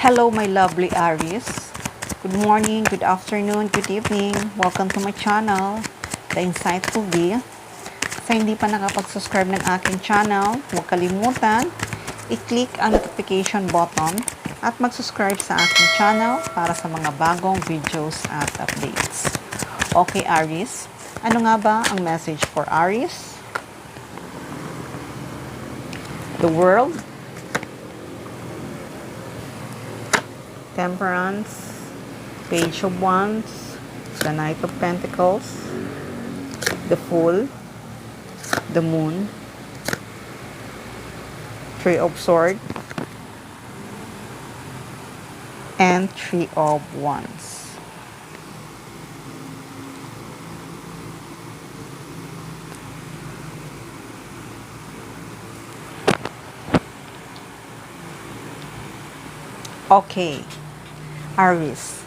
Hello, my lovely Aries. Good morning, good afternoon, good evening. Welcome to my channel, The Insightful Bee. Sa hindi pa nakapag-subscribe ng aking channel, huwag kalimutan, i-click ang notification button at mag-subscribe sa aking channel para sa mga bagong videos at updates. Okay, Aries, ano nga ba ang message for Aries? The World, Temperance, Page of Wands, the Knight of Pentacles, the Fool, the Moon, Three of Swords, and Three of Wands. Okay, Aries,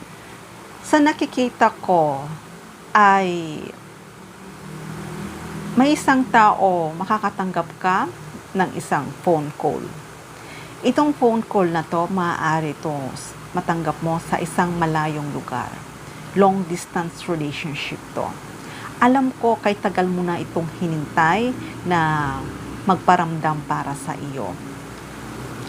sa nakikita ko ay may isang tao makakatanggap ka ng isang phone call. Itong phone call na to, maaari to matanggap mo sa isang malayong lugar. Long distance relationship to. Alam ko kay tagal mo na itong hinintay na magparamdam para sa iyo.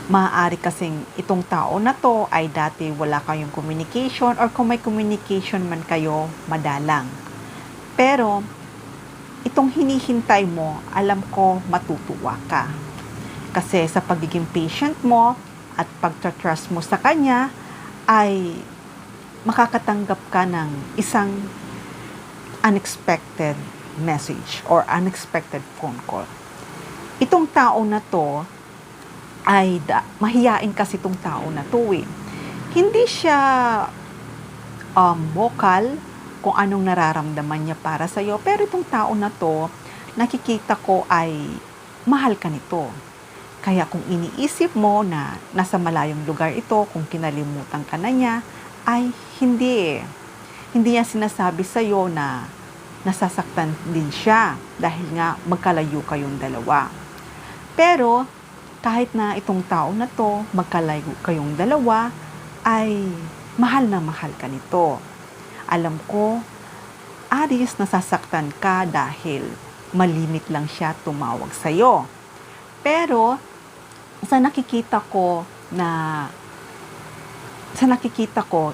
Maaari kasing itong tao na to ay dati wala kayong communication or kung may communication man kayo, madalang. Pero, itong hinihintay mo, alam ko matutuwa ka. Kasi sa pagiging patient mo at pagtatrust mo sa kanya, ay makakatanggap ka ng isang unexpected message or unexpected phone call. Itong tao na to, ay mahiyain kasi itong tao na to eh. Hindi siya vocal kung anong nararamdaman niya para sa'yo. Pero itong tao na to, nakikita ko ay mahal ka nito. Kaya kung iniisip mo na nasa malayong lugar ito, kung kinalimutan ka na niya, ay hindi eh. Hindi niya sinasabi sa'yo na nasasaktan din siya dahil nga magkalayo kayong dalawa. Pero, kahit na itong tao na to, magkalayo kayong dalawa, ay mahal na mahal ka nito. Alam ko, Aries, nasasaktan ka dahil malimit lang siya tumawag sa'yo. Pero, sa nakikita ko,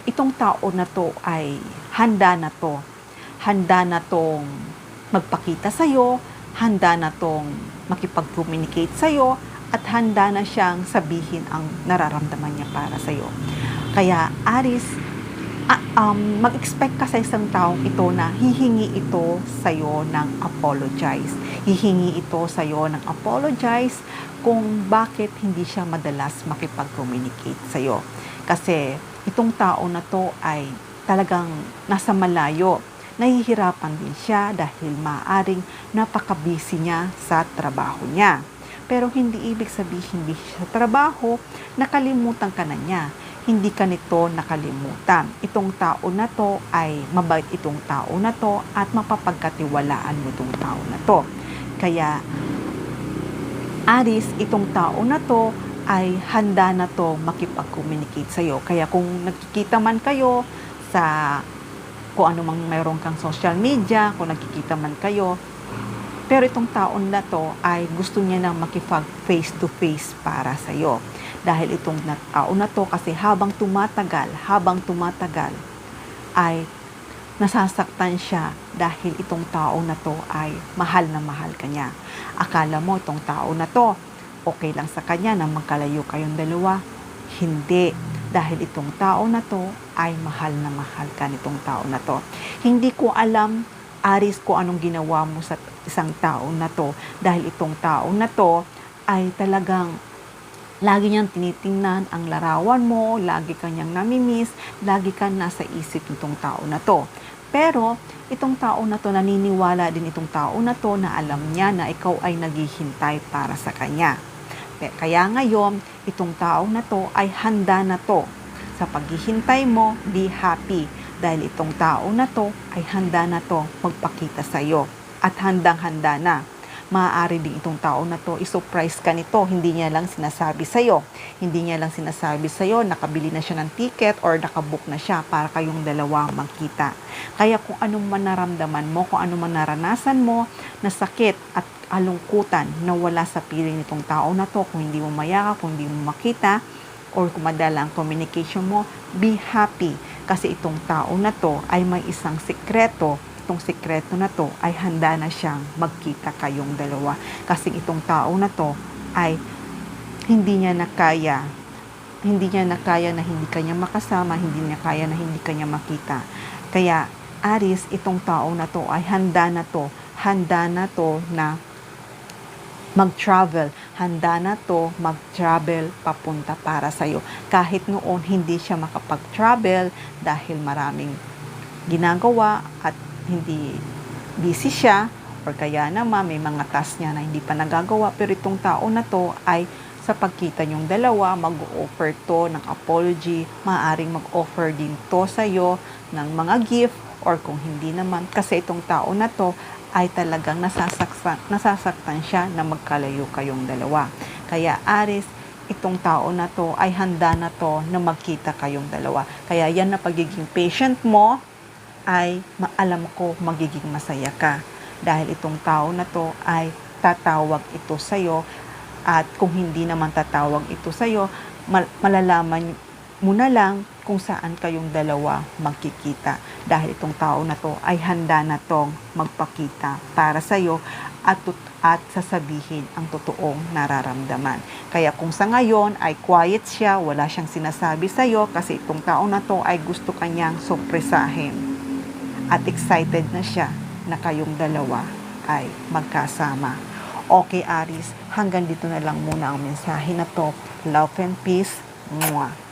itong tao na to ay handa na to. Handa na tong magpakita sa'yo, handa na tong makipag-communicate sa'yo, at handa na siyang sabihin ang nararamdaman niya para sa iyo. Kaya, Aries, mag-expect ka sa isang taong ito na hihingi ito sa iyo ng apologize. Hihingi ito sa iyo ng apologize kung bakit hindi siya madalas makipag-communicate sa iyo. Kasi, itong tao na to ay talagang nasa malayo. Nahihirapan din siya dahil maaaring napaka-busy niya sa trabaho niya. Pero hindi ibig sabihin busy sa trabaho, nakalimutan ka na niya. Hindi ka nito nakalimutan. Itong tao na to ay mabait itong tao na to at mapapagkatiwalaan mo itong tao na to. Kaya, Aries, itong tao na to ay handa na to makipag-communicate sa iyo. Kaya kung nagkikita man kayo sa kung ano mang mayroon kang social media, kung nagkikita man kayo, pero itong taon na to ay gusto niya nang makipag face-to-face para sa iyo. Dahil itong tao na to kasi habang tumatagal ay nasasaktan siya dahil itong tao na to ay mahal na mahal ka niya. Akala mo itong tao na to, okay lang sa kanya na magkalayo kayong dalawa. Hindi. Dahil itong tao na to ay mahal na mahal ka nitong tao na to. Hindi ko alam, Aries, kung anong ginawa mo sa isang tao na to. Dahil itong tao na to ay talagang lagi niyang tinitingnan ang larawan mo, lagi kanyang namimiss, lagi kang nasa isip nitong tao na to. Pero itong tao na to, naniniwala din itong tao na to na alam niya na ikaw ay naghihintay para sa kanya. Kaya ngayon, itong tao na to ay handa na to. Sa paghihintay mo, be happy. Dahil itong tao na to ay handa na to magpakita sa iyo. At handang-handa na. maaari din itong tao na to, isurprise ka nito, hindi niya lang sinasabi sa'yo. Hindi niya lang sinasabi sa'yo, nakabili na siya ng ticket or nakabook na siya para kayong dalawa magkita. Kaya kung anong man naramdaman mo, kung anong man naranasan mo, na sakit at alungkutan na wala sa piling nitong tao na to, kung hindi mo mayakap, kung hindi mo makita, or kung madala ang communication mo, be happy. Kasi itong tao na to ay may isang sikreto. Itong sikreto na to ay handa na siyang magkita kayong dalawa. Kasi itong tao na to ay hindi niya na kaya na hindi kanya makasama, hindi niya kaya na hindi kanya makita. Kaya Aries, itong tao na to ay handa na to na mag-travel, handa na to mag-travel papunta para sa'yo. Kahit noon hindi siya makapag-travel dahil maraming ginagawa at hindi busy siya, or kaya naman may mga task niya na hindi pa nagagawa, pero itong tao na to ay sa pagkita niyong dalawa, mag-offer to ng apology, maaaring mag-offer din to sa'yo ng mga gift, or kung hindi naman, kasi itong tao na to ay talagang nasasaktan siya na magkalayo kayong dalawa. Kaya Aries, itong tao na to ay handa na to na magkita kayong dalawa. Kaya yan na pagiging patient mo ay alam ko magiging masaya ka. Dahil itong tao na to ay tatawag ito sa'yo, at kung hindi naman tatawag ito sa'yo, malalaman mo na lang kung saan kayong dalawa magkikita. Dahil itong tao na to ay handa na tong magpakita para sa'yo at sasabihin ang totoong nararamdaman. Kaya kung sa ngayon ay quiet siya, wala siyang sinasabi sa'yo, kasi itong tao na to ay gusto kanyang sorpresahin. At excited na siya na kayong dalawa ay magkasama. Okay, Aries, hanggang dito na lang muna ang mensahe na to. Love and peace. Mwah.